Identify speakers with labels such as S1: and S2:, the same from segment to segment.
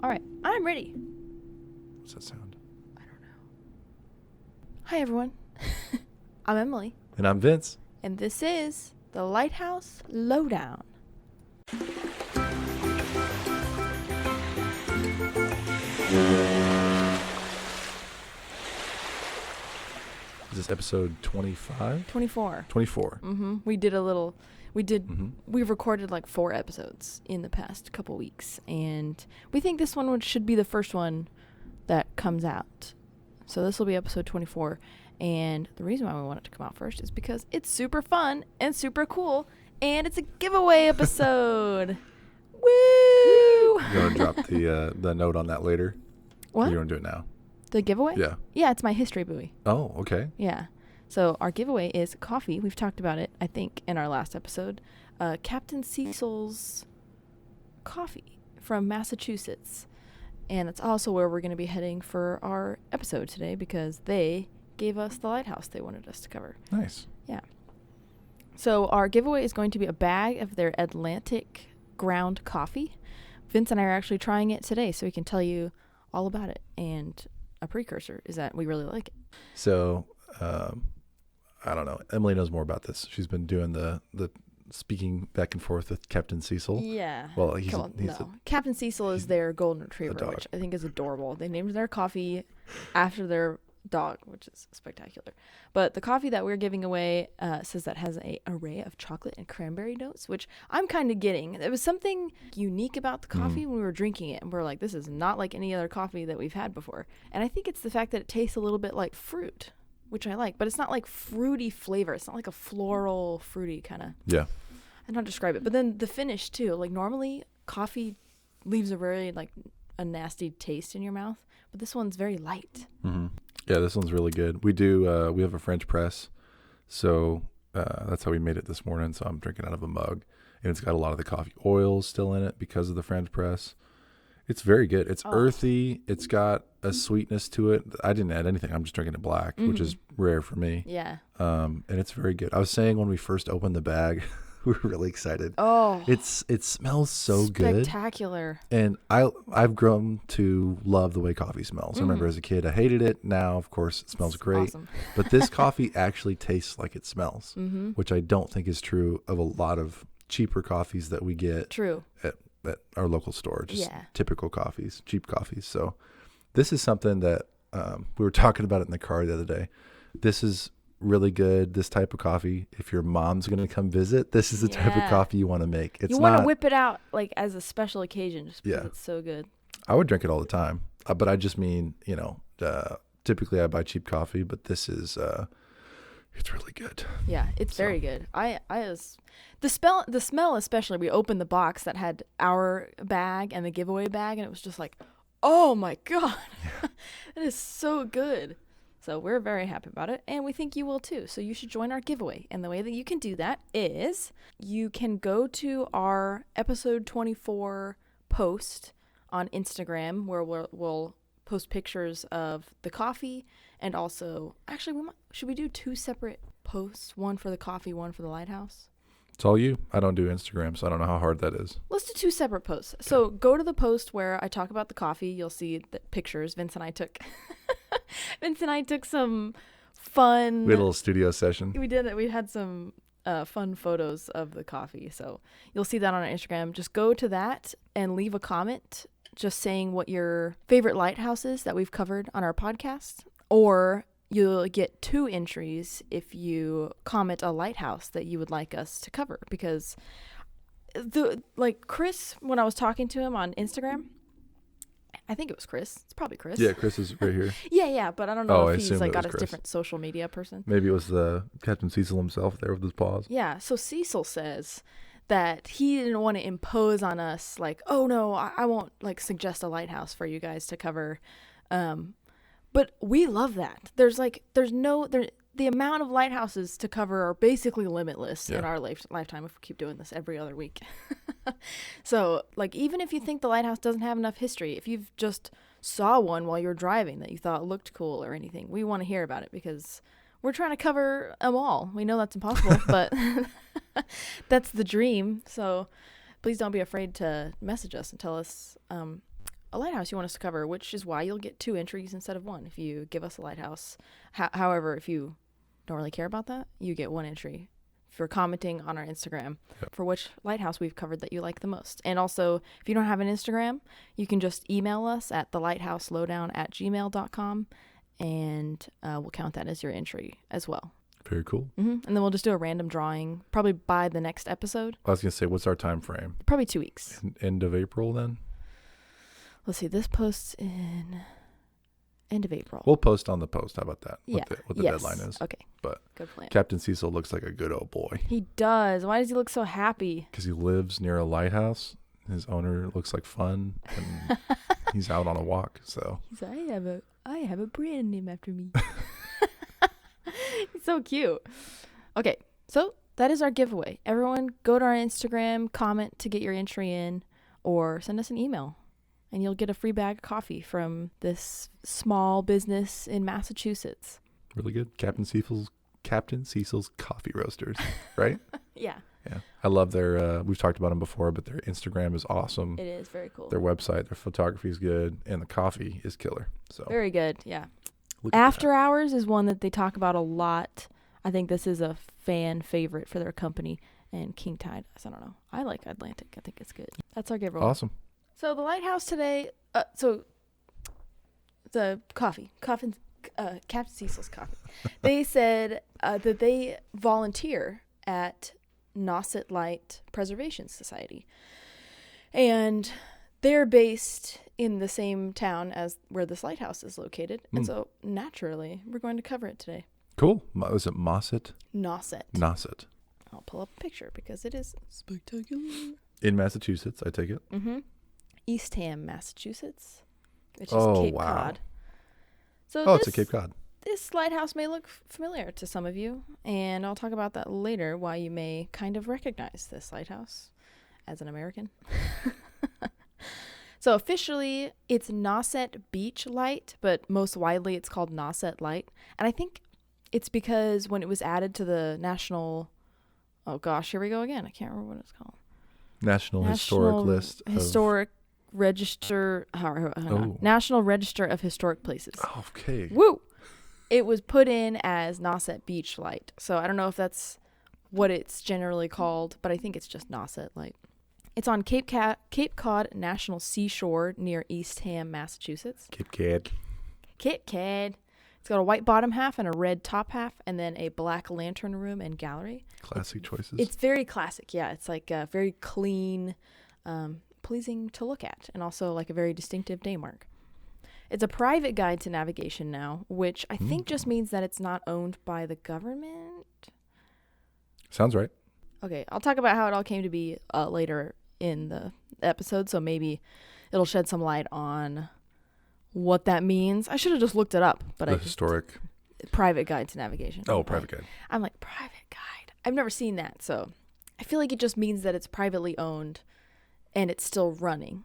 S1: All right, I'm ready.
S2: What's that sound?
S1: I don't know. Hi, everyone. I'm Emily.
S2: And I'm Vince.
S1: And this is the Lighthouse Lowdown.
S2: Is this episode 25?
S1: 24.
S2: 24.
S1: Mm-hmm. We've recorded like 4 episodes in the past couple weeks, and we think this one should be the first one that comes out. So this will be episode 24, and the reason why we want it to come out first is because it's super fun and super cool, and it's a giveaway episode. Woo!
S2: You want to drop the note on that later?
S1: What?
S2: Or you want to do it now?
S1: The giveaway?
S2: Yeah.
S1: Yeah, it's my history buoy.
S2: Oh, okay.
S1: Yeah. So our giveaway is coffee. We've talked about it, I think, in our last episode. Captain Cecil's coffee from Massachusetts. And that's also where we're going to be heading for our episode today because they gave us the lighthouse they wanted us to cover.
S2: Nice.
S1: Yeah. So our giveaway is going to be a bag of their Atlantic ground coffee. Vince and I are actually trying it today, so we can tell you all about it. And a precursor is that we really like it.
S2: So, I don't know. Emily knows more about this. She's been doing the speaking back and forth with Captain Cecil.
S1: Yeah.
S2: Well,
S1: Captain Cecil is their golden retriever,
S2: dog.
S1: which I think is adorable. They named their coffee after their dog, which is spectacular. But the coffee that we're giving away says that has an array of chocolate and cranberry notes, which I'm kind of getting. There was something unique about the coffee when we were drinking it, and we're like, this is not like any other coffee that we've had before. And I think it's the fact that it tastes a little bit like fruit, which I like, but it's not like fruity flavor. It's not like a floral, fruity kind of.
S2: Yeah.
S1: I don't describe it. But then the finish too. Like normally coffee leaves a very like a nasty taste in your mouth, but this one's very light.
S2: Mm-hmm. Yeah, this one's really good. We do. We have a French press, so that's how we made it this morning. So I'm drinking out of a mug, and it's got a lot of the coffee oils still in it because of the French press. It's very good. It's earthy. It's got a sweetness to it. I didn't add anything. I'm just drinking it black, which is rare for me.
S1: Yeah.
S2: And it's very good. I was saying when we first opened the bag, we were really excited.
S1: Oh.
S2: It smells so good.
S1: Spectacular.
S2: And I've grown to love the way coffee smells. I remember as a kid I hated it. Now, of course, it smells great.
S1: Awesome.
S2: But this coffee actually tastes like it smells, which I don't think is true of a lot of cheaper coffees that we get.
S1: True.
S2: At our local store, just typical coffees, cheap coffees. So this is something that we were talking about it in the car the other day. This is really good, this type of coffee. If your mom's going to come visit, this is the type of coffee you want to make.
S1: You want to whip it out like as a special occasion just because it's so good.
S2: I would drink it all the time, but I just mean, typically I buy cheap coffee, but this is it's really good.
S1: Yeah, it's very good. The smell especially, we opened the box that had our bag and the giveaway bag, and it was just like, oh my God, it is so good. So we're very happy about it, and we think you will too. So you should join our giveaway. And the way that you can do that is you can go to our episode 24 post on Instagram where we'll post pictures of the coffee, and also, actually, should we do 2 separate posts? One for the coffee, one for the lighthouse?
S2: It's all you. I don't do Instagram, so I don't know how hard that is. Let's
S1: do 2 separate posts. Okay. So go to the post where I talk about the coffee. You'll see the pictures Vince and I took. Vince and I took some fun.
S2: We had a little studio session.
S1: We did it. We had some fun photos of the coffee. So you'll see that on our Instagram. Just go to that and leave a comment just saying what your favorite lighthouse is that we've covered on our podcast. Or you'll get 2 entries if you comment a lighthouse that you would like us to cover. Because Chris, when I was talking to him on Instagram, I think it was Chris. It's probably Chris.
S2: Yeah, Chris is right here.
S1: yeah, but I don't know if he's got a different social media person.
S2: Maybe it was the Captain Cecil himself there with his paws.
S1: Yeah, so Cecil says that he didn't want to impose on us like, oh no, I won't suggest a lighthouse for you guys to cover. But we love that. The amount of lighthouses to cover are basically limitless in our lifetime if we keep doing this every other week. So, even if you think the lighthouse doesn't have enough history, if you've just saw one while you're driving that you thought looked cool or anything, we want to hear about it because we're trying to cover them all. We know that's impossible, but that's the dream. So please don't be afraid to message us and tell us a lighthouse you want us to cover, which is why you'll get 2 entries instead of 1 if you give us a lighthouse. However, if you don't really care about that, you get 1 entry for commenting on our Instagram for which lighthouse we've covered that you like the most. And also, if you don't have an Instagram, you can just email us at thelighthouselowdown@gmail.com, and we'll count that as your entry as well.
S2: Very cool.
S1: And then we'll just do a random drawing probably by the next episode.
S2: I was going to say, what's our time frame?
S1: Probably 2 weeks.
S2: End of April then?
S1: Let's see. This posts in end of April.
S2: We'll post on the post. How about that?
S1: Yeah.
S2: What the deadline is.
S1: Okay.
S2: But
S1: good plan.
S2: Captain Cecil looks like a good old boy.
S1: He does. Why does he look so happy?
S2: Because he lives near a lighthouse. His owner looks like fun, and he's out on a walk. So
S1: he's like, I have a brand name after me. He's so cute. Okay, so that is our giveaway. Everyone, go to our Instagram, comment to get your entry in, or send us an email, and you'll get a free bag of coffee from this small business in Massachusetts.
S2: Really good. Captain Cecil's Coffee Roasters, right?
S1: Yeah.
S2: Yeah. I love their, we've talked about them before, but their Instagram is awesome.
S1: It is very cool.
S2: Their website, their photography is good, and the coffee is killer. So
S1: very good, yeah.
S2: Look at
S1: After Hours is one that they talk about a lot. I think this is a fan favorite for their company. And King Tide, I don't know. I like Atlantic. I think it's good. That's our giveaway.
S2: Awesome.
S1: So the lighthouse today, so the Captain Cecil's coffee. They said that they volunteer at Nauset Light Preservation Society. And they're based in the same town as where this lighthouse is located. And so naturally, we're going to cover it today.
S2: Cool. Was it Nauset?
S1: Nauset. I'll pull up a picture because it is spectacular.
S2: In Massachusetts, I take it?
S1: Mm-hmm. Eastham, Massachusetts, which is Cape Cod. So
S2: it's a Cape Cod.
S1: This lighthouse may look familiar to some of you, and I'll talk about that later, why you may kind of recognize this lighthouse as an American. So officially, it's Nauset Beach Light, but most widely it's called Nauset Light. And I think it's because when it was added to the national... Oh gosh, here we go again. I can't remember what it's called.
S2: National Historic
S1: Register... National Register of Historic Places.
S2: Okay.
S1: Woo! It was put in as Nauset Beach Light. So I don't know if that's what it's generally called, but I think it's just Nauset Light. It's on Cape Cod National Seashore near Eastham, Massachusetts.
S2: Cape Cod.
S1: It's got a white bottom half and a red top half, and then a black lantern room and gallery.
S2: Classic choices.
S1: It's very classic, yeah. It's like very clean, pleasing to look at, and also like a very distinctive day mark. It's a private guide to navigation now, which I think just means that it's not owned by the government.
S2: Sounds right.
S1: Okay, I'll talk about how it all came to be later in the episode, so maybe it'll shed some light on what that means. I should have just looked it up, but
S2: historic
S1: private guide to navigation.
S2: Oh, private guide.
S1: I'm like, private guide. I've never seen that, so I feel like it just means that it's privately owned and it's still running.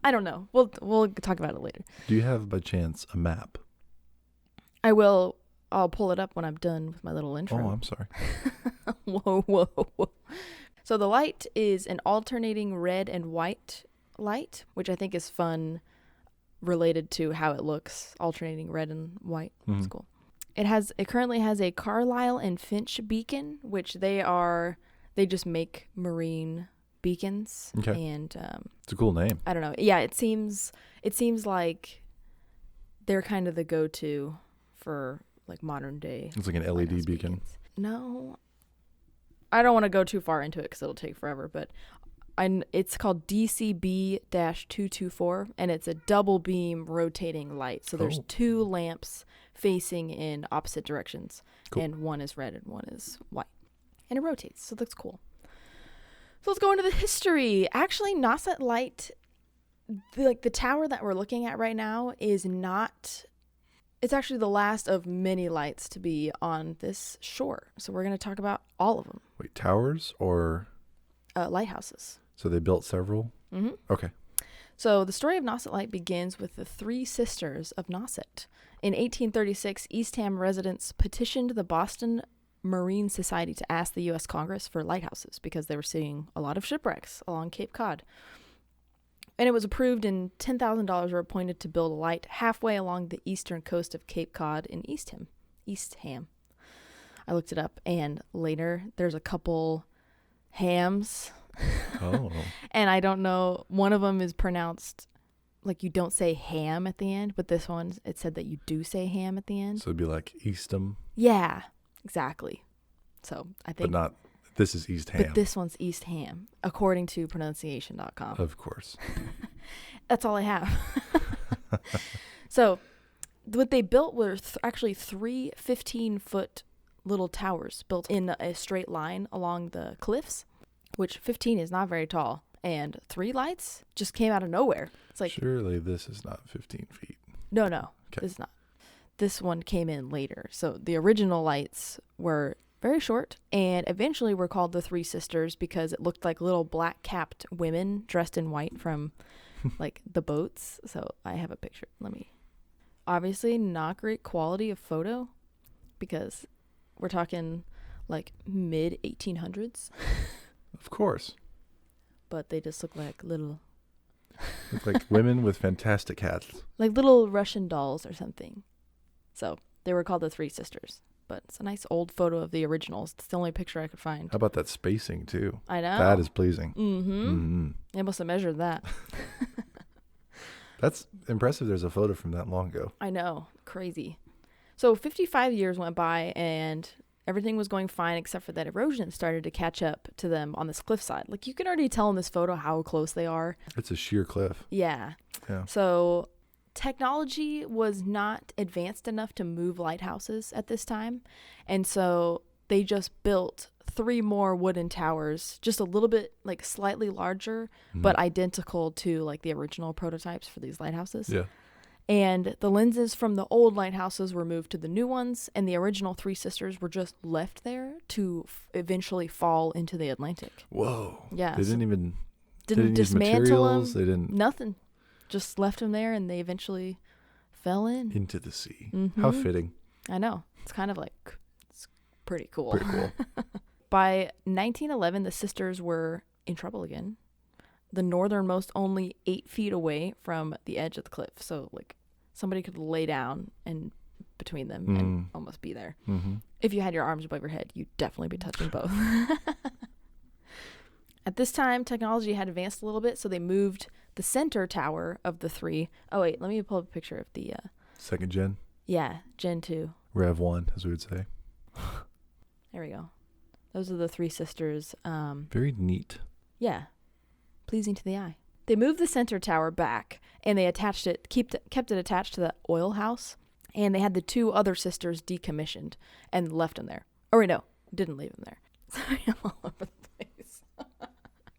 S1: I don't know. We'll talk about it later.
S2: Do you have by chance a map?
S1: I will. I'll pull it up when I'm done with my little intro.
S2: Oh, I'm sorry.
S1: Whoa. So the light is an alternating red and white light, which I think is fun related to how it looks, alternating red and white. It's cool. It currently has a Carlisle and Finch beacon, which they just make marine beacons.
S2: Okay.
S1: And
S2: it's a cool name.
S1: I don't know. Yeah, it seems like they're kind of the go-to for like modern day.
S2: It's like an LED beacon.
S1: Beacons. No, I don't want to go too far into it because it'll take forever. But it's called DCB-224, and it's a double beam rotating light. So there's 2 lamps facing in opposite directions, and one is red and one is white, and it rotates. So it looks cool. So let's go into the history. Actually, Nauset Light, the tower that we're looking at right now is not. It's actually the last of many lights to be on this shore. So we're going to talk about all of them.
S2: Wait, towers or?
S1: Lighthouses.
S2: So they built several?
S1: Mm-hmm.
S2: Okay.
S1: So the story of Nauset Light begins with the 3 sisters of Nauset. In 1836, Eastham residents petitioned the Boston Marine Society to ask the U.S. Congress for lighthouses because they were seeing a lot of shipwrecks along Cape Cod. And it was approved, and $10,000 were appointed to build a light halfway along the eastern coast of Cape Cod in Eastham. I looked it up, and later there's a couple hams.
S2: Oh.
S1: And I don't know, one of them is pronounced like you don't say ham at the end, but this one, it said that you do say ham at the end.
S2: So it'd be like Eastham.
S1: Yeah, exactly. So I think.
S2: But not, this is East Ham.
S1: But this one's East Ham, according to pronunciation.com.
S2: Of course.
S1: That's all I have. So what they built were actually 3 15-foot little towers built in a straight line along the cliffs, which 15 is not very tall. And 3 lights just came out of nowhere. It's like,
S2: surely this is not 15 feet.
S1: No,
S2: Okay.
S1: this is not. This one came in later. So the original lights were very short and eventually were called the Three Sisters because it looked like little black-capped women dressed in white from like the boats. So I have a picture. Obviously not great quality of photo because we're talking like mid 1800s.
S2: Of course.
S1: But they just look like little
S2: women with fantastic hats.
S1: like little Russian dolls or something. So they were called the Three Sisters. But it's a nice old photo of the originals. It's the only picture I could find.
S2: How about that spacing too?
S1: I know.
S2: That is pleasing.
S1: Mm-hmm.
S2: Mm-hmm.
S1: They must have measured that.
S2: That's impressive. There's a photo from that long ago.
S1: I know. Crazy. So 55 years went by and everything was going fine except for that erosion started to catch up to them on this cliffside. Like you can already tell in this photo how close they are.
S2: It's a sheer cliff.
S1: Yeah.
S2: Yeah.
S1: So technology was not advanced enough to move lighthouses at this time. And so they just built 3 more wooden towers, just a little bit like slightly larger, but identical to like the original prototypes for these lighthouses.
S2: Yeah.
S1: And the lenses from the old lighthouses were moved to the new ones, and the original Three Sisters were just left there to eventually fall into the Atlantic.
S2: Whoa.
S1: Yeah.
S2: They didn't
S1: Didn't
S2: use
S1: dismantle
S2: materials.
S1: them.
S2: They didn't.
S1: Nothing. Just left them there, and they eventually fell in.
S2: Into the sea.
S1: Mm-hmm.
S2: How fitting.
S1: I know. It's kind of like, it's pretty cool.
S2: Pretty cool.
S1: By 1911, the sisters were in trouble again. The northernmost only 8 feet away from the edge of the cliff. So, like, somebody could lay down and between them and almost be there.
S2: Mm-hmm.
S1: If you had your arms above your head, you'd definitely be touching both. At this time, technology had advanced a little bit, so they moved the center tower of the 3. Oh, wait, let me pull up a picture of the...
S2: Second gen.
S1: Yeah, Gen 2.
S2: Rev 1, as we would say.
S1: There we go. Those are the Three Sisters.
S2: Very neat.
S1: Yeah. Pleasing to the eye. They moved the center tower back, and they attached it, kept it attached to the oil house, and they had the 2 other sisters decommissioned and left them there. Oh, wait, no, didn't leave them there. Sorry, I'm all over the place.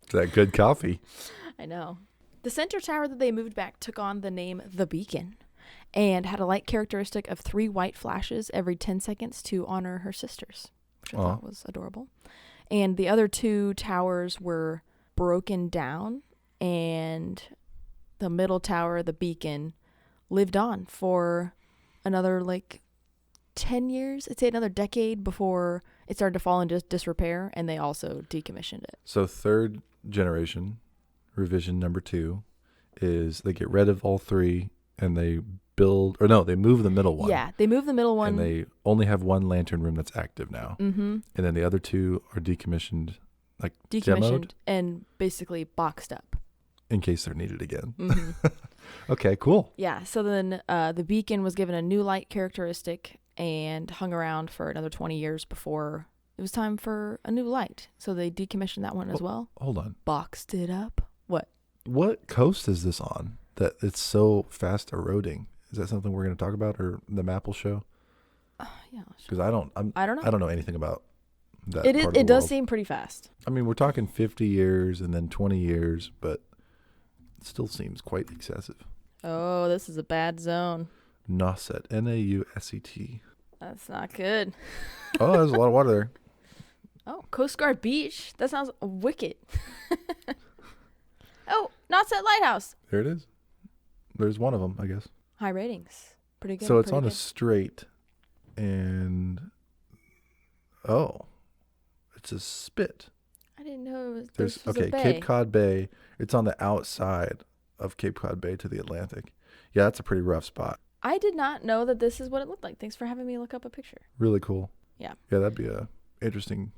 S2: Is that good coffee?
S1: I know. The center tower that they moved back took on the name The Beacon and had a light characteristic of 3 white flashes every 10 seconds to honor her sisters, which I thought was adorable. And the other 2 towers were broken down, and the middle tower, the Beacon, lived on for another like 10 years. I'd say another decade before it started to fall into disrepair, and they also decommissioned it.
S2: So 3rd generation, revision number 2, is they get rid of all 3 and they they move the middle one.
S1: Yeah, they move the middle one.
S2: And they only have 1 lantern room that's active now.
S1: Mm-hmm.
S2: And then the other 2 are decommissioned, like
S1: Decommissioned
S2: demoed,
S1: and basically boxed up.
S2: in case they're needed again.
S1: Mm-hmm.
S2: Okay, cool.
S1: Yeah, so then the Beacon was given a new light characteristic and hung around for another 20 years before it was time for a new light. So they decommissioned that one as well.
S2: Hold on.
S1: Boxed it up. What?
S2: What coast is this on that it's so fast eroding? Is that something we're going to talk about, or the map will show?
S1: Yeah.
S2: Because I don't know.
S1: I don't know
S2: anything about that.
S1: It does seem pretty fast.
S2: I mean, we're talking 50 years and then 20 years, but it still seems quite excessive.
S1: Oh, this is a bad zone.
S2: Nauset, Nauset.
S1: That's not good.
S2: Oh, there's a lot of water there.
S1: Oh, Coast Guard Beach. That sounds wicked. Oh, Nauset Lighthouse.
S2: There it is. There's one of them, I guess.
S1: High ratings. Pretty good.
S2: So it's
S1: pretty
S2: on a
S1: good.
S2: straight, and it's a spit.
S1: I didn't know
S2: There's
S1: this was a bay.
S2: Cape Cod Bay. It's on the outside of Cape Cod Bay to the Atlantic. Yeah, that's a pretty rough spot.
S1: I did not know that this is what it looked like. Thanks for having me look up a picture.
S2: Really cool.
S1: Yeah.
S2: Yeah, that'd be a interesting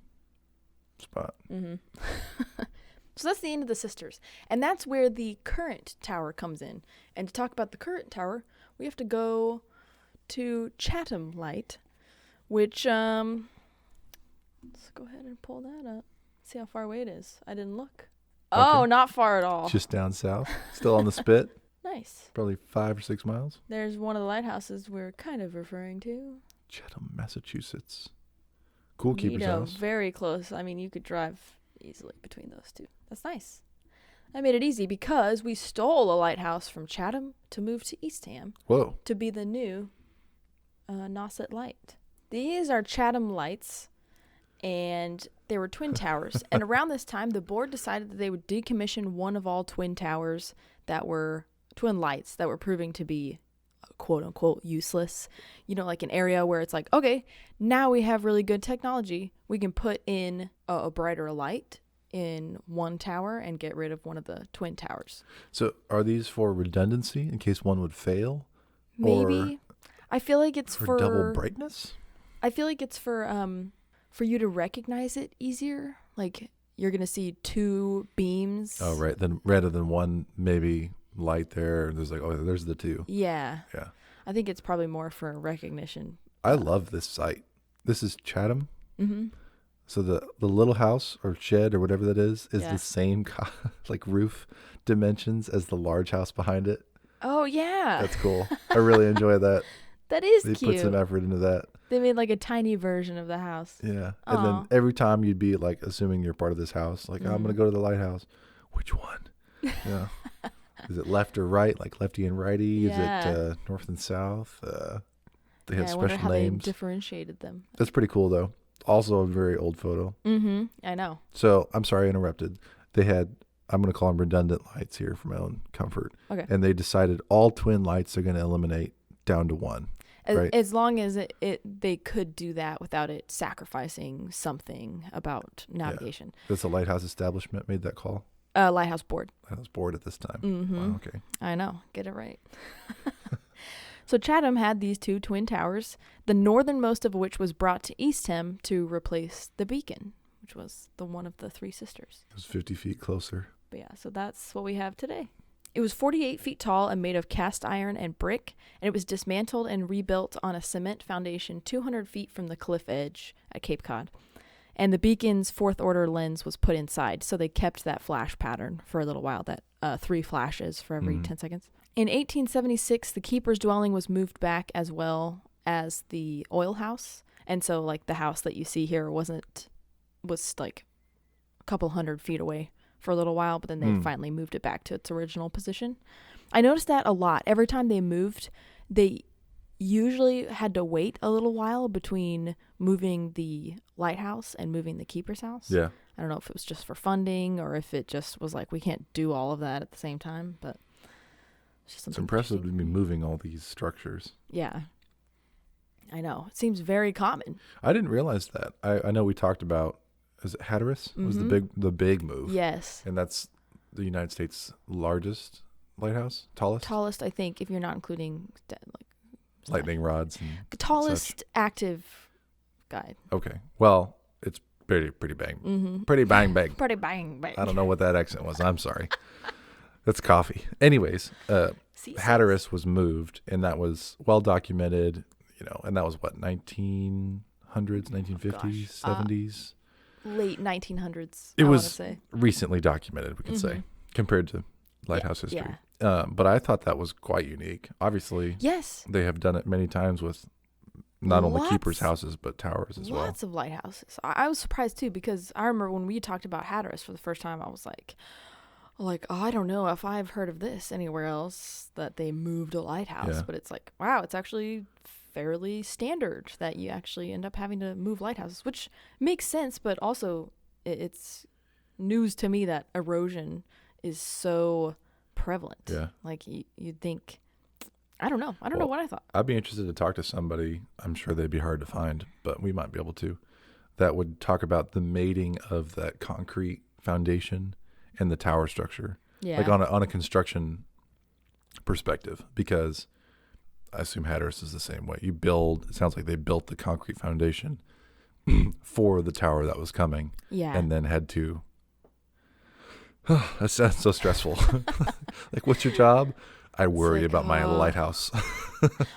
S2: spot.
S1: Mm-hmm. So that's the end of the Sisters. And that's where the current tower comes in. And to talk about the current tower, we have to go to Chatham Light, which, let's go ahead and pull that up. See how far away it is. I didn't look.
S2: Okay.
S1: Oh, not far at all.
S2: Just down south. Still on the spit.
S1: Nice.
S2: Probably 5 or 6 miles.
S1: There's one of the lighthouses we're kind of referring to.
S2: Chatham, Massachusetts. Cool keeper's house.
S1: Very close. I mean, you could drive easily between those two. That's nice. I made it easy because we stole a lighthouse from Chatham to move to Eastham.
S2: Whoa.
S1: To be the new Nauset Light. These are Chatham lights, and they were twin towers. And around this time, the board decided that they would decommission one of all twin towers that were twin lights that were proving to be quote unquote useless. You know, like an area where it's like, okay, now we have really good technology. We can put in a brighter light in one tower and get rid of one of the twin towers.
S2: So are these for redundancy in case one would fail?
S1: Maybe. I feel like it's for
S2: double brightness?
S1: I feel like it's for you to recognize it easier. Like you're going to see two beams.
S2: Oh, right. Then rather than one maybe light there, there's like, oh, there's the two.
S1: Yeah.
S2: Yeah.
S1: I think it's probably more for recognition.
S2: I love this site. This is Chatham.
S1: Mm-hmm.
S2: So the little house or shed or whatever that is the same like roof dimensions as the large house behind it.
S1: Oh, yeah.
S2: That's cool. I really enjoy that.
S1: That is
S2: they
S1: cute.
S2: They put some effort into that.
S1: They made like a tiny version of the house.
S2: Yeah.
S1: Aww.
S2: And then every time you'd be like, assuming you're part of this house, like, I'm going to go to the lighthouse. Which one? Yeah. Is it left or right? Like lefty and righty?
S1: Yeah.
S2: Is it north and south? They have
S1: I
S2: special
S1: wonder how
S2: names.
S1: they differentiated them.
S2: That's pretty cool, though. Also a very old photo.
S1: Mm-hmm. I know.
S2: So, I'm sorry I interrupted. They had, I'm going to call them redundant lights here for my own comfort.
S1: Okay.
S2: And they decided all twin lights are going to eliminate down to one. Right?
S1: As long as they could do that without it sacrificing something about navigation.
S2: Yeah. That's a lighthouse establishment made that call?
S1: Lighthouse board.
S2: Lighthouse board at this time.
S1: Mm-hmm.
S2: Wow, okay.
S1: I know. Get it right. So Chatham had these two twin towers, the northernmost of which was brought to Eastham to replace the beacon, which was the one of the three sisters.
S2: It was 50 feet closer.
S1: But yeah, so that's what we have today. It was 48 feet tall and made of cast iron and brick, and it was dismantled and rebuilt on a cement foundation 200 feet from the cliff edge at Cape Cod. And the beacon's fourth order lens was put inside, so they kept that flash pattern for a little while, that 3 flashes for every 10 seconds. In 1876, the keeper's dwelling was moved back as well as the oil house. And so like the house that you see here was like a couple 100 feet away for a little while, but then they finally moved it back to its original position. I noticed that a lot. Every time they moved, they usually had to wait a little while between moving the lighthouse and moving the keeper's house.
S2: Yeah.
S1: I don't know if it was just for funding or if it just was like, we can't do all of that at the same time, but
S2: it's impressive to be moving all these structures.
S1: Yeah. I know. It seems very common.
S2: I didn't realize that. I know we talked about, is it Hatteras? Was the big move.
S1: Yes.
S2: And that's the United States' largest lighthouse? Tallest,
S1: I think, if you're not including
S2: lightning rods. And
S1: tallest
S2: such.
S1: Active guide.
S2: Okay. Well, it's pretty bang. Pretty bang bang.
S1: Pretty bang bang.
S2: I don't know what that accent was. I'm sorry. That's coffee. Anyways, Hatteras was moved, and that was well documented, and that was what, 1900s, 1950s, 70s?
S1: Late 1900s,
S2: It
S1: I
S2: was
S1: want to say.
S2: Recently documented, we could say, compared to lighthouse history. But I thought that was quite unique. Obviously,
S1: yes,
S2: they have done it many times with not only keepers' houses, but towers as well.
S1: Lots of lighthouses. I was surprised, too, because I remember when we talked about Hatteras for the first time, I was like, oh, I don't know if I've heard of this anywhere else that they moved a lighthouse.
S2: Yeah.
S1: But it's like, wow, it's actually fairly standard that you actually end up having to move lighthouses, which makes sense. But also it's news to me that erosion is so prevalent.
S2: Yeah.
S1: Like you'd think, I don't know. I don't know what I thought.
S2: I'd be interested to talk to somebody. I'm sure they'd be hard to find, but we might be able to. That would talk about the mating of that concrete foundation and the tower structure.
S1: Yeah.
S2: Like on a construction perspective, because I assume Hatteras is the same way. It sounds like they built the concrete foundation for the tower that was coming.
S1: Yeah.
S2: And then had to, that sounds so stressful. Like, what's your job? I worry
S1: like,
S2: about my lighthouse.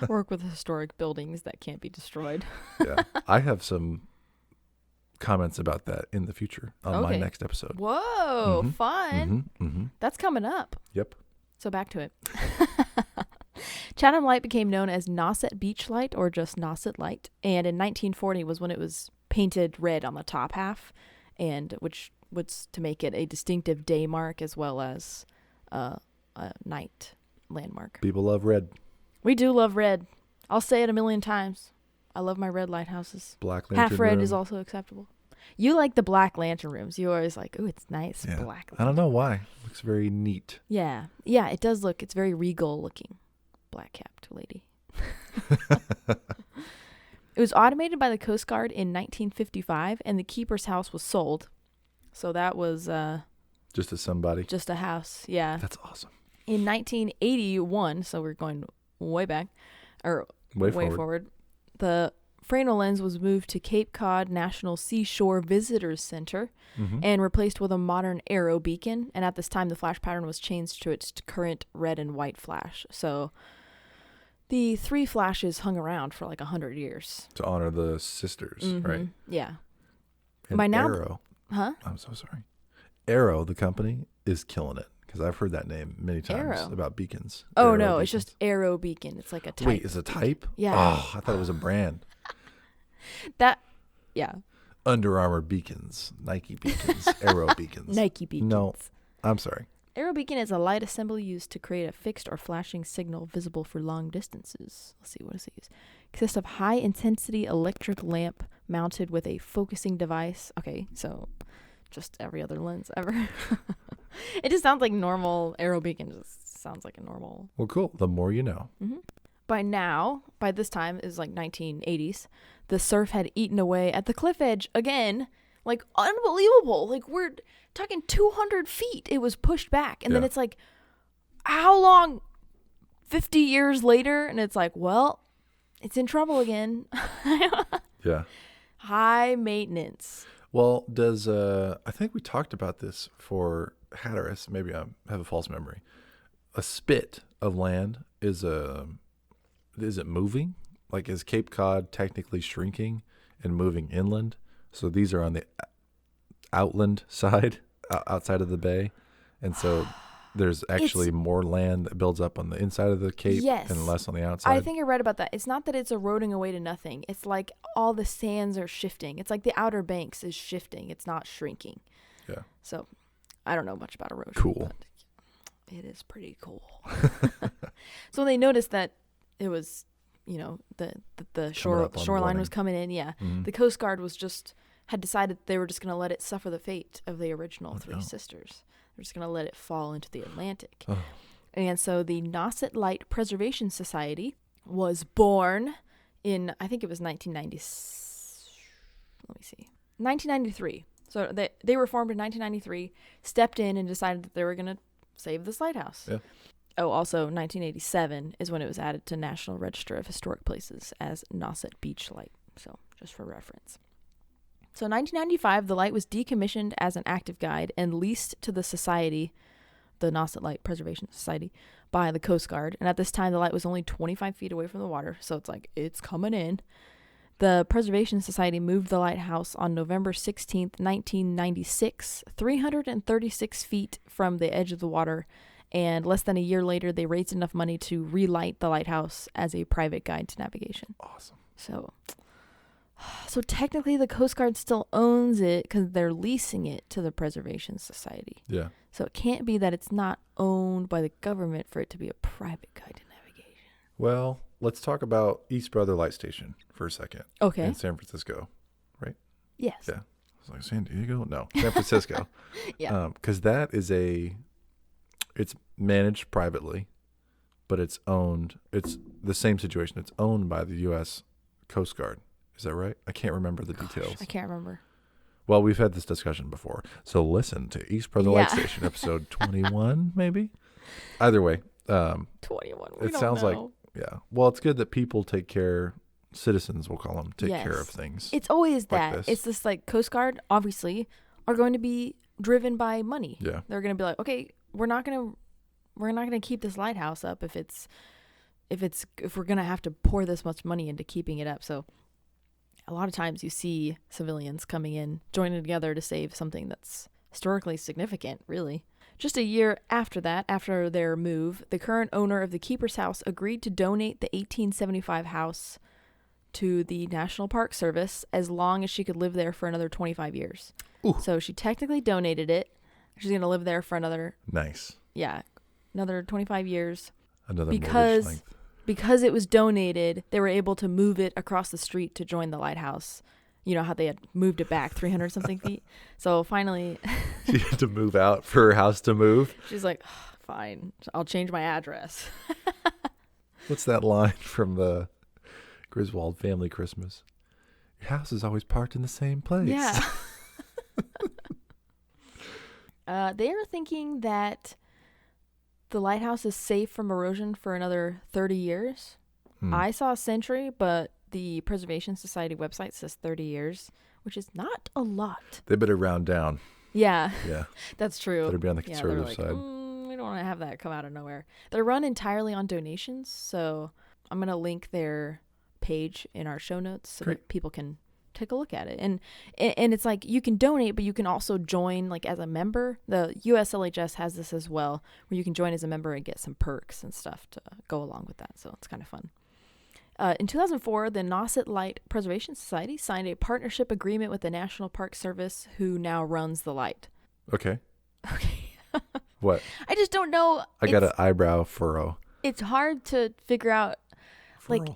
S1: Work with historic buildings that can't be destroyed.
S2: Yeah. I have some comments about that in the future on my next episode.
S1: Whoa, fun. That's coming up.
S2: Yep.
S1: So back to it. Chatham Light became known as Nauset Beach Light, or just Nauset Light, and in 1940 was when it was painted red on the top half, and which was to make it a distinctive day mark as well as a night landmark.
S2: People love red.
S1: We do love red. I'll say it a million times. I love my red lighthouses.
S2: Black lantern
S1: Half red
S2: room.
S1: is also acceptable. You like the black lantern rooms. You always like, ooh, it's nice.
S2: Yeah.
S1: Black lantern.
S2: I don't know why. Looks very neat.
S1: Yeah. Yeah, it does look. It's very regal looking. Black capped lady. It was automated by the Coast Guard in 1955, and the keeper's house was sold. So that was
S2: just as somebody.
S1: just a house. Yeah.
S2: That's awesome.
S1: In 1981, so we're going way back, or
S2: Way
S1: forward, the Fresnel lens was moved to Cape Cod National Seashore Visitors Center and replaced with a modern arrow beacon. And at this time, the flash pattern was changed to its current red and white flash. So the 3 flashes hung around for like 100 years.
S2: To honor the sisters, right?
S1: Yeah.
S2: And
S1: By now,
S2: Arrow.
S1: huh?
S2: I'm so sorry. Arrow, the company, is killing it, because I've heard that name many times
S1: Arrow.
S2: about beacons.
S1: Oh,
S2: Arrow
S1: no,
S2: beacons.
S1: it's just arrow beacon. It's like a type.
S2: Wait, is it a type?
S1: Yeah.
S2: Oh, I thought it was a brand.
S1: Yeah.
S2: Under Armour beacons, Nike beacons, Arrow beacons.
S1: Nike beacons.
S2: No, I'm sorry.
S1: Arrow beacon is a light assembly used to create a fixed or flashing signal visible for long distances. Let's see, what does it use? Consists of high-intensity electric lamp mounted with a focusing device. Okay, so just every other lens ever. It just sounds like normal arrow beacon. Just sounds like a normal.
S2: Well, cool. The more you know.
S1: By this time, it was like 1980s, the surf had eaten away at the cliff edge again. Like, unbelievable. Like, we're talking 200 feet. It was pushed back. And then it's like, how long? 50 years later? And it's like, well, it's in trouble again.
S2: Yeah.
S1: High maintenance.
S2: Well, does I think we talked about this for Hatteras. Maybe I have a false memory. A spit of land is it moving? Like, is Cape Cod technically shrinking and moving inland? So these are on the outland side, outside of the bay, and so there's actually more land that builds up on the inside of the cape and less on the outside.
S1: I think I read about that. It's not that it's eroding away to nothing. It's like all the sands are shifting. It's like the Outer Banks is shifting. It's not shrinking.
S2: Yeah.
S1: So I don't know much about erosion.
S2: Cool.
S1: But it is pretty cool. So when they noticed that it was, the shoreline was coming in, the Coast Guard had decided they were just going to let it suffer the fate of the original 3 sisters. They're just going to let it fall into the Atlantic. Oh. And so the Nauset Light Preservation Society was born in, I think it was 1993. So they were formed in 1993, stepped in and decided that they were going to save this lighthouse. Yeah. Oh, also 1987 is when it was added to National Register of Historic Places as Nauset Beach Light. So just for reference. So in 1995, the light was decommissioned as an active guide and leased to the society, the Nauset Light Preservation Society, by the Coast Guard. And at this time, the light was only 25 feet away from the water. So it's like, it's coming in. The Preservation Society moved the lighthouse on November 16th, 1996, 336 feet from the edge of the water. And less than a year later, they raised enough money to relight the lighthouse as a private guide to navigation.
S2: Awesome.
S1: So technically, the Coast Guard still owns it because they're leasing it to the Preservation Society. Yeah. So it can't be that it's not owned by the government for it to be a private guide to navigation.
S2: Well, let's talk about East Brother Light Station for a second.
S1: Okay.
S2: In San Francisco, right?
S1: Yes.
S2: Yeah. I was like, San Diego? No, San Francisco. Yeah. Because that is it's managed privately, but it's owned. It's the same situation. It's owned by the U.S. Coast Guard. Is that right? I can't remember the details.
S1: I can't remember.
S2: Well, we've had this discussion before. So listen to East Brother Light Station, episode 21, maybe? Either way,
S1: 21.
S2: It sounds like, yeah. Well, it's good that people take care, citizens, we'll call them, take care of things.
S1: It's always
S2: like
S1: that.
S2: this.
S1: It's this like Coast Guard, obviously, are going to be driven by money.
S2: Yeah.
S1: They're going to be like, okay, we're not going to keep this lighthouse up if we're going to have to pour this much money into keeping it up. So a lot of times you see civilians coming in, joining together to save something that's historically significant, really. Just a year after that, after their move, the current owner of the Keeper's House agreed to donate the 1875 house to the National Park Service as long as she could live there for another 25 years.
S2: Ooh.
S1: So she technically donated it. She's going to live there for another...
S2: Nice.
S1: Yeah, another 25 years.
S2: Another mortgage length.
S1: Because it was donated, they were able to move it across the street to join the lighthouse. You know how they had moved it back 300 something feet? So finally...
S2: She had to move out for her house to move.
S1: She's like, oh, fine, I'll change my address.
S2: What's that line from the Griswold Family Christmas? Your house is always parked in the same place.
S1: Yeah. They are thinking that the lighthouse is safe from erosion for another 30 years. I saw a century, but the Preservation Society website says 30 years, which is not a lot.
S2: They better round down.
S1: Yeah.
S2: Yeah.
S1: That's true.
S2: Better be on the conservative side.
S1: We don't want to have that come out of nowhere. They're run entirely on donations, so I'm going to link their page in our show notes so that people can take a look at it. And it's like you can donate, but you can also join like as a member. The USLHS has this as well, where you can join as a member and get some perks and stuff to go along with that. So it's kind of fun. In 2004, the Nauset Light Preservation Society signed a partnership agreement with the National Park Service, who now runs the light.
S2: Okay.
S1: Okay.
S2: What?
S1: I just don't know.
S2: I got an eyebrow furrow.
S1: It's hard to figure out.
S2: Furl.
S1: Like,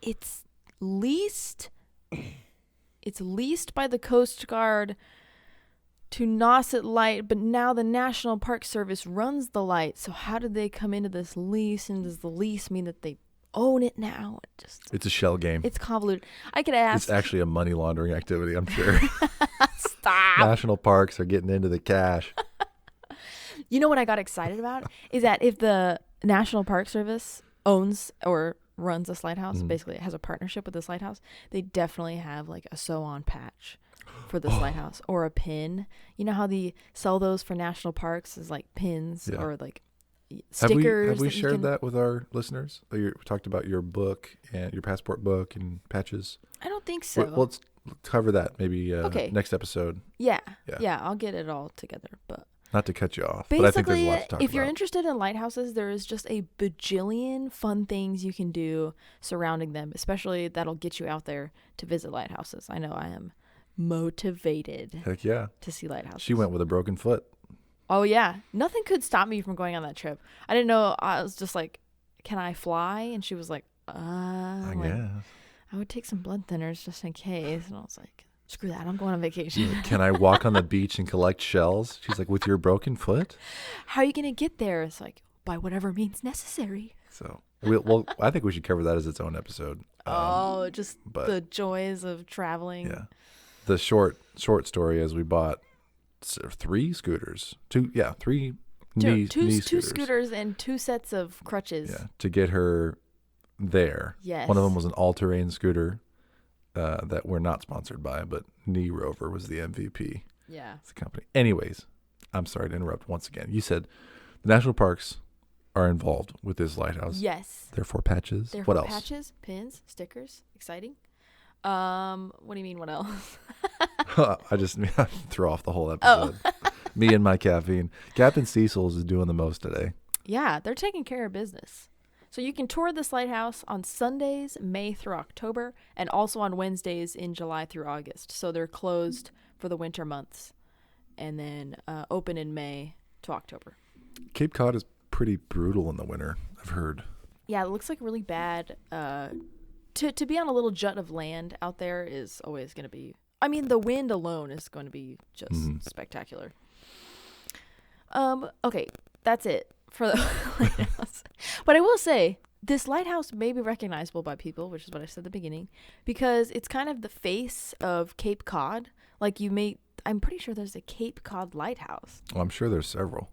S1: it's leased by the Coast Guard to Nauset Light, but now the National Park Service runs the light. So how did they come into this lease? And does the lease mean that they own it now?
S2: It's a shell game.
S1: It's convoluted. I could ask.
S2: It's actually a money laundering activity, I'm sure.
S1: Stop.
S2: National parks are getting into the cash.
S1: You know what I got excited about is that if the National Park Service owns or runs this lighthouse, basically it has a partnership with this lighthouse, they definitely have like a sew-on patch for this lighthouse or a pin. You know how they sell those for national parks as like pins or like stickers.
S2: Have we shared that with our listeners? We talked about your book and your passport book and patches.
S1: I don't think so.
S2: Well, let's cover that maybe next episode.
S1: Yeah, I'll get it all together. But
S2: not to cut you off,
S1: basically,
S2: but I think there's a lot to talk about.
S1: If you're interested in lighthouses, there is just a bajillion fun things you can do surrounding them, especially that'll get you out there to visit lighthouses. I know I am motivated.
S2: Heck yeah.
S1: To see lighthouses.
S2: She went with a broken foot.
S1: Oh, yeah. Nothing could stop me from going on that trip. I didn't know. I was just like, can I fly? And she was like,
S2: I guess.
S1: I would take some blood thinners just in case. And I was like, screw that. I'm going on vacation.
S2: Can I walk on the beach and collect shells? She's like, with your broken foot?
S1: How are you going to get there? It's like, by whatever means necessary.
S2: So, I think we should cover that as its own episode.
S1: The joys of traveling.
S2: Yeah. The short story is we bought 3 scooters. Two
S1: scooters and 2 sets of crutches.
S2: Yeah, to get her there.
S1: Yes.
S2: One of them was an all-terrain scooter that we're not sponsored by, but Knee Rover was the MVP.
S1: Yeah.
S2: It's the company. Anyways, I'm sorry to interrupt once again. You said the national parks are involved with this lighthouse.
S1: Yes.
S2: Therefore patches.
S1: Therefore
S2: what else?
S1: Patches, pins, stickers. Exciting. What do you mean what else?
S2: I just throw off the whole episode. Me and my caffeine. Captain Cecil is doing the most today.
S1: Yeah, they're taking care of business. So you can tour this lighthouse on Sundays, May through October, and also on Wednesdays in July through August. So they're closed for the winter months and then open in May to October. Cape
S2: Cod is pretty brutal in the winter, I've heard.
S1: Yeah, it looks like really bad. To be on a little jut of land out there is always going to be... I mean, the wind alone is going to be just spectacular. Okay, that's it for the lighthouse. But I will say, this lighthouse may be recognizable by people, which is what I said at the beginning, because it's kind of the face of Cape Cod. Like I'm pretty sure there's a Cape Cod lighthouse.
S2: Well, I'm sure there's several.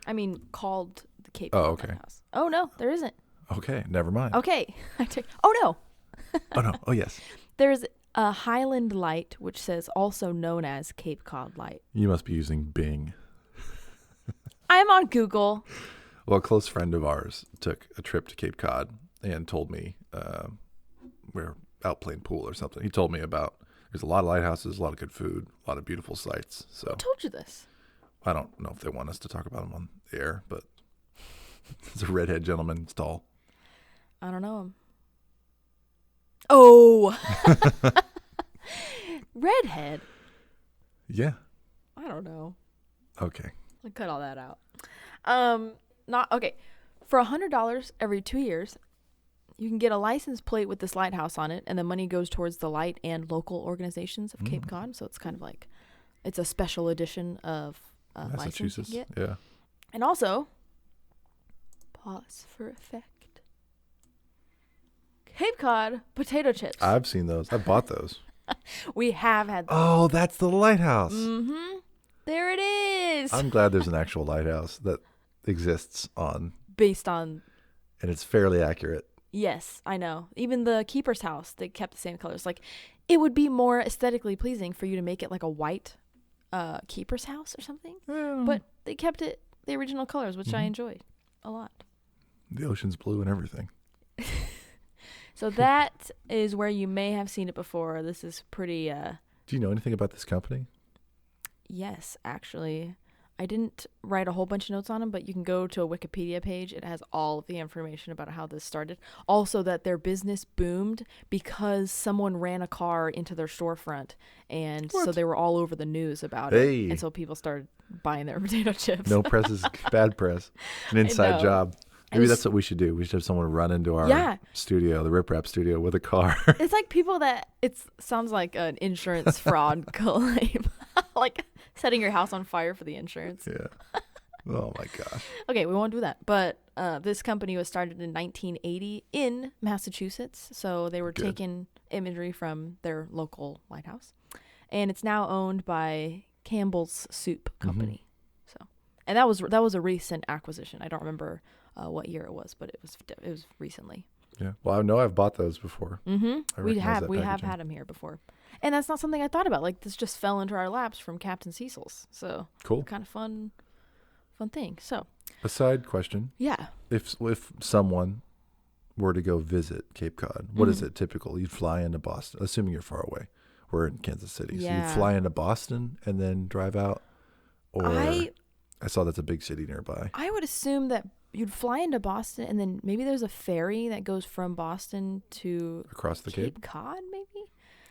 S1: I mean, called the Cape
S2: Oh,
S1: Cod
S2: okay.
S1: Lighthouse. Oh, no, there isn't.
S2: Okay, never mind.
S1: Okay. Oh, no.
S2: Oh, no. Oh, yes.
S1: There's a Highland Light, which says also known as Cape Cod Light.
S2: You must be using Bing.
S1: I'm on Google.
S2: Well, a close friend of ours took a trip to Cape Cod and told me we're out playing pool or something. He told me about there's a lot of lighthouses, a lot of good food, a lot of beautiful sights. So
S1: Who told you this?
S2: I don't know if they want us to talk about them on the air, but it's a redhead gentleman. It's tall.
S1: I don't know him. Oh. Redhead.
S2: Yeah.
S1: I don't know.
S2: Okay.
S1: I'll cut all that out. Not okay. For $100 every 2 years, you can get a license plate with this lighthouse on it, and the money goes towards the light and local organizations of Cape Cod. So it's kind of like it's a special edition of license you
S2: Massachusetts.
S1: can get.
S2: Yeah.
S1: And also, pause for effect. Cape Cod potato chips.
S2: I've seen those. I bought those.
S1: We have had those.
S2: Oh, that's the lighthouse.
S1: Mm-hmm. There it is.
S2: I'm glad there's an actual lighthouse that exists on,
S1: Based on,
S2: and it's fairly accurate.
S1: yes, I know. Even the keeper's house, they kept the same colors. Like, it would be more aesthetically pleasing for you to make it like a white keeper's house or something. But they kept it the original colors, which I enjoyed a lot.
S2: The ocean's blue and everything.
S1: So that is where you may have seen it before. This is pretty,
S2: Do you know anything about this company?
S1: yes, actually. I didn't write a whole bunch of notes on them, but you can go to a Wikipedia page. It has all of the information about how this started. Also, that their business boomed because someone ran a car into their storefront, and so they were all over the news about
S2: Hey.
S1: it. And so people started buying their potato chips.
S2: No press is bad press. An inside
S1: know.
S2: job.
S1: It
S2: Maybe
S1: was-
S2: that's what we should do. We should have someone run into our
S1: Yeah.
S2: studio, the Rip Rap studio, with a car.
S1: It's like people that sounds like an insurance fraud claim, like setting your house on fire for the insurance.
S2: Yeah. Oh my gosh.
S1: Okay, we won't do that. But this company was started in 1980 in Massachusetts. So they were
S2: Good.
S1: taking imagery from their local lighthouse. And it's now owned by Campbell's Soup Company. So, and that was a recent acquisition. I don't remember what year it was, but it was recently.
S2: Yeah. Well, I know I've bought those before.
S1: Mm-hmm.
S2: I
S1: We
S2: recognize
S1: have
S2: that
S1: we have
S2: packaging.
S1: had them here before. And that's not something I thought about. Like, this just fell into our laps from Captain Cecil's. So
S2: Cool.
S1: kind of fun thing. So
S2: A side question.
S1: yeah.
S2: If someone were to go visit Cape Cod, what
S1: Mm-hmm.
S2: is it typical? You'd fly into Boston, assuming you're far away. We're in Kansas City. So
S1: Yeah.
S2: you'd fly into Boston and then drive out? Or
S1: I
S2: saw that's a big city nearby.
S1: I would assume that you'd fly into Boston, and then maybe there's a ferry that goes from Boston to
S2: Across the
S1: Cape
S2: Cape?
S1: Cod, maybe?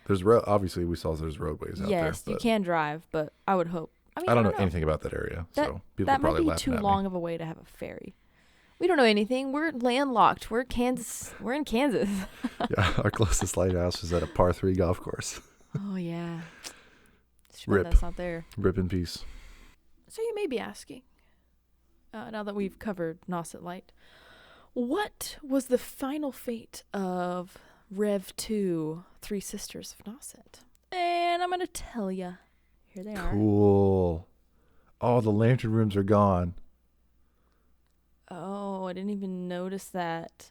S2: There's obviously we saw there's roadways out there.
S1: Yes, you
S2: but
S1: can drive, but I would hope. I mean,
S2: I don't know anything about that area, so people
S1: That
S2: are probably
S1: might be
S2: laughing
S1: too
S2: at
S1: long
S2: me.
S1: of a way to have a ferry. We don't know anything. We're landlocked. We're Kansas. We're in Kansas.
S2: Yeah, our closest lighthouse is at a par 3 golf course.
S1: Oh, yeah. Too
S2: Rip.
S1: bad that's not there.
S2: Rip in peace.
S1: So you may be asking, now that we've covered Nauset Light, what was the final fate of Rev 2, Three Sisters of Nauset? And I'm going to tell you. Here they are.
S2: Cool. Oh, the lantern rooms are gone.
S1: Oh, I didn't even notice that.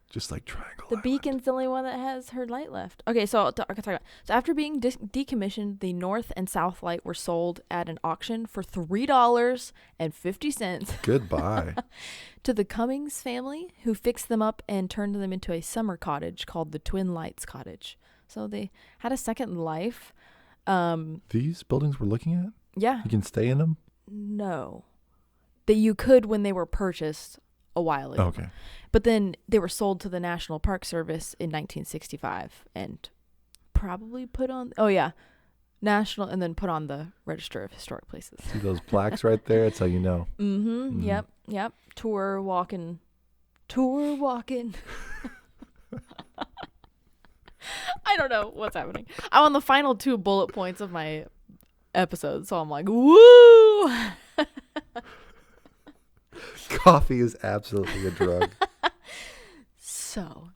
S2: Just like Triangle
S1: The
S2: Island.
S1: beacon's the only one that has her light left. Okay, so I can talk about. So after being decommissioned, the north and south light were sold at an auction for $3.50
S2: Goodbye.
S1: to the Cummings family, who fixed them up and turned them into a summer cottage called the Twin Lights Cottage. So they had a second life.
S2: These buildings we're looking at?
S1: Yeah.
S2: You can stay in them?
S1: No. That you could when they were purchased a while ago.
S2: Okay.
S1: But then they were sold to the National Park Service in 1965 and probably put on, national, and then put on the Register of Historic Places.
S2: See those plaques right there? That's how you know.
S1: Mm-hmm.
S2: Mhm.
S1: Yep. Tour walking. I don't know what's happening. I'm on the final 2 bullet points of my episode, so I'm like, woo!
S2: Coffee is absolutely a drug.
S1: So,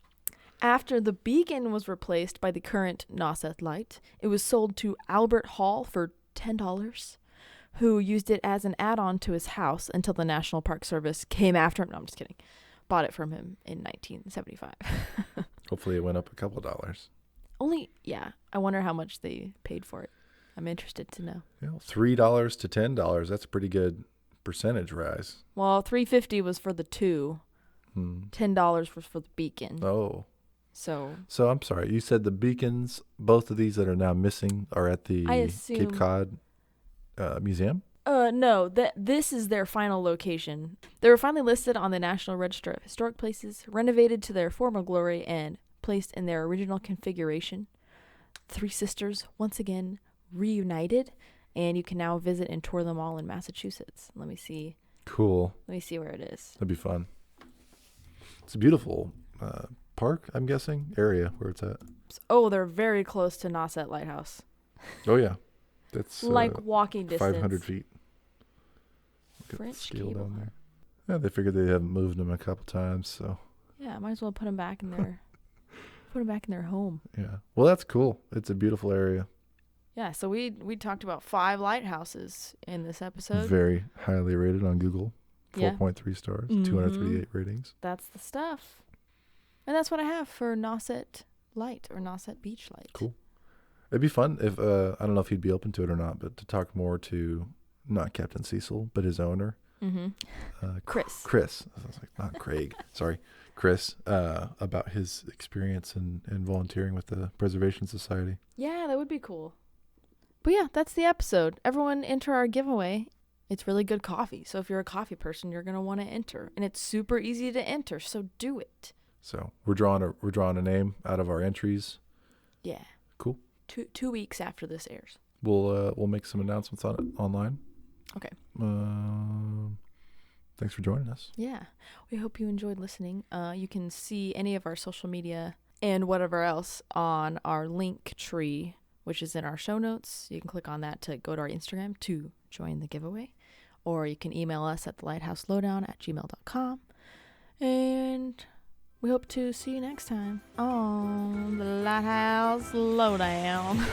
S1: after the beacon was replaced by the current Nauset Light, it was sold to Albert Hall for $10 who used it as an add-on to his house until the National Park Service came after him. No, I'm just kidding. Bought it from him in 1975.
S2: Hopefully it went up a couple dollars.
S1: Yeah. I wonder how much they paid for it. I'm interested to know.
S2: You know, $3 to $10. That's a pretty good percentage rise.
S1: Well, $3.50 was for the two. $10 was for the beacon.
S2: Oh.
S1: So
S2: I'm sorry. You said the beacons, both of these that are now missing, are at the Cape Cod Museum?
S1: No, this is their final location. They were finally listed on the National Register of Historic Places, renovated to their former glory, and placed in their original configuration. Three sisters, once again, reunited, and you can now visit and tour them all in Massachusetts. Let me see.
S2: Cool.
S1: Let me see where it is.
S2: That'd be fun. It's a beautiful park, I'm guessing, area where it's at.
S1: Oh, they're very close to Nauset Lighthouse.
S2: Oh, yeah. That's
S1: like walking distance.
S2: 500 feet. Look at
S1: French
S2: the steel
S1: cable.
S2: down there. Yeah, they figured they haven't moved them a couple times, so.
S1: Yeah, might as well put them back in their home.
S2: Yeah. Well, that's cool. It's a beautiful area.
S1: Yeah, so we talked about 5 lighthouses in this episode.
S2: Very highly rated on Google. 4.3 stars, 238 ratings.
S1: That's the stuff. And that's what I have for Nauset Light or Nauset Beach Light.
S2: Cool. It'd be fun if, I don't know if he'd be open to it or not, but to talk more to, not Captain Cecil, but his owner.
S1: Chris.
S2: I was like, not Craig. Sorry. Chris, about his experience in volunteering with the Preservation Society.
S1: Yeah, that would be cool. But yeah, that's the episode. Everyone enter our giveaway. It's really good coffee. So if you're a coffee person, you're going to want to enter. And it's super easy to enter, so do it.
S2: So we're drawing a name out of our entries.
S1: Yeah.
S2: Cool.
S1: 2 weeks after this airs.
S2: We'll make some announcements on it online.
S1: Okay.
S2: Thanks for joining us.
S1: Yeah. We hope you enjoyed listening. You can see any of our social media and whatever else on our link tree, which is in our show notes. You can click on that to go to our Instagram to join the giveaway. Or you can email us at thelighthouselowdown@gmail.com. And we hope to see you next time on the Lighthouse Lowdown.